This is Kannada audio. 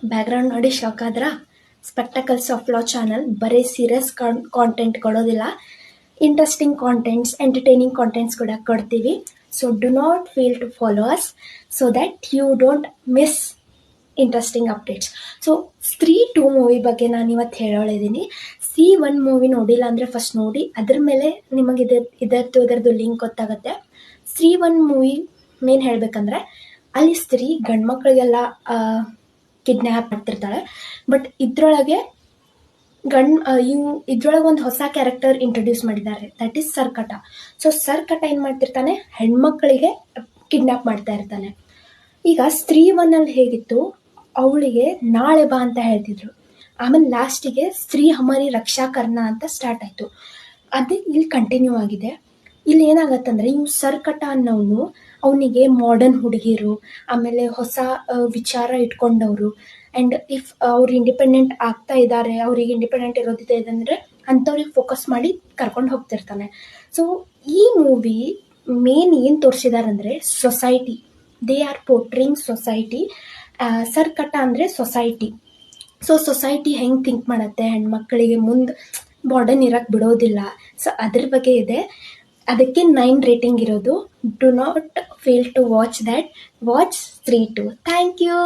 ಬ್ಯಾಕ್ಗ್ರೌಂಡ್ ನೋಡಿ ಶಾಕ್ ಆದ್ರ? ಸ್ಪೆಕ್ಟಕಲ್ಸ್ ಆಫ್ ಲಾ ಚಾನಲ್ ಬರೀ ಸೀರಿಯಸ್ ಕಾಂಟೆಂಟ್ ಕೊಡೋದಿಲ್ಲ, ಇಂಟ್ರೆಸ್ಟಿಂಗ್ ಕಾಂಟೆಂಟ್ಸ್, ಎಂಟರ್ಟೈನಿಂಗ್ ಕಾಂಟೆಂಟ್ಸ್ ಕೂಡ ಕೊಡ್ತೀವಿ. So do not feel to follow us so that you don't miss interesting updates. So Stree 2 movie ಬಗ್ಗೆ ನಾನು ಇವತ್ತು ಹೇಳೋಳಿದ್ದೀನಿ. C1 ಮೂವಿ ನೋಡಿಲ್ಲ ಅಂದರೆ ಫಸ್ಟ್ ನೋಡಿ, ಅದ್ರ ಮೇಲೆ ನಿಮಗೆ ಇದರದ್ದು ಲಿಂಕ್ ಗೊತ್ತಾಗುತ್ತೆ. C1 ಮೂವಿ ಮೇನ್ ಹೇಳಬೇಕಂದ್ರೆ ಅಲ್ಲಿ ಸ್ತ್ರೀ ಗಂಡು ಮಕ್ಕಳಿಗೆಲ್ಲ ಕಿಡ್ನ್ಯಾಪ್ ಮಾಡ್ತಿರ್ತಾಳೆ. ಬಟ್ ಇದ್ರೊಳಗೆ ಇದ್ರೊಳಗೆ ಒಂದು ಹೊಸ ಕ್ಯಾರೆಕ್ಟರ್ ಇಂಟ್ರೊಡ್ಯೂಸ್ ಮಾಡಿದ್ದಾರೆ, ದಟ್ ಈಸ್ ಸರ್ಕಟ. ಸೊ ಸರ್ಕಟ ಏನು ಮಾಡ್ತಿರ್ತಾನೆ, ಹೆಣ್ಮಕ್ಳಿಗೆ ಕಿಡ್ನ್ಯಾಪ್ ಮಾಡ್ತಾ ಇರ್ತಾನೆ. ಈಗ ಸ್ತ್ರೀ 1 ಹೇಗಿತ್ತು, ಅವಳಿಗೆ ನಾಳೆ ಬಾ ಅಂತ ಹೇಳ್ತಿದ್ರು. ಆಮೇಲೆ ಲಾಸ್ಟಿಗೆ ಸ್ತ್ರೀ ಹಮಾರಿ ರಕ್ಷಾ ಕರ್ನ ಅಂತ ಸ್ಟಾರ್ಟ್ ಆಯಿತು. ಅದೇ ಇಲ್ಲಿ ಕಂಟಿನ್ಯೂ ಆಗಿದೆ. ಇಲ್ಲಿ ಏನಾಗತ್ತಂದ್ರೆ ಇವು ಸರ್ಕಟ ಅನ್ನೋನು ಅವನಿಗೆ ಮಾಡರ್ನ್ ಹುಡುಗಿರು, ಆಮೇಲೆ ಹೊಸ ವಿಚಾರ ಇಟ್ಕೊಂಡವರು, ಆ್ಯಂಡ್ ಇಫ್ ಅವ್ರು ಇಂಡಿಪೆಂಡೆಂಟ್ ಆಗ್ತಾ ಇದ್ದಾರೆ, ಅವ್ರಿಗೆ ಇಂಡಿಪೆಂಡೆಂಟ್ ಇರೋದಿದೆ ಅಂದರೆ ಅಂಥವ್ರಿಗೆ ಫೋಕಸ್ ಮಾಡಿ ಕರ್ಕೊಂಡು ಹೋಗ್ತಿರ್ತಾನೆ. ಸೊ ಈ ಮೂವಿ ಮೇನ್ ಏನು ತೋರಿಸಿದಾರಂದರೆ ಸೊಸೈಟಿ, ದೇ ಆರ್ ಪೋರ್ಟ್ರಿಂಗ್ ಸೊಸೈಟಿ. ಸರ್ಕಟ ಅಂದರೆ ಸೊಸೈಟಿ. ಸೊ ಸೊಸೈಟಿ ಹೆಂಗೆ ಥಿಂಕ್ ಮಾಡುತ್ತೆ, ಹೆಣ್ಮಕ್ಳಿಗೆ ಮುಂದೆ ಮಾಡರ್ನ್ ಇರೋಕ್ಕೆ ಬಿಡೋದಿಲ್ಲ. ಸೊ ಅದ್ರ ಬಗ್ಗೆ ಇದೆ. ಅದಕ್ಕೆ 9 ರೇಟಿಂಗ್ ಇರೋದು. Do not fail to watch that. Watch Stree 2. Thank you.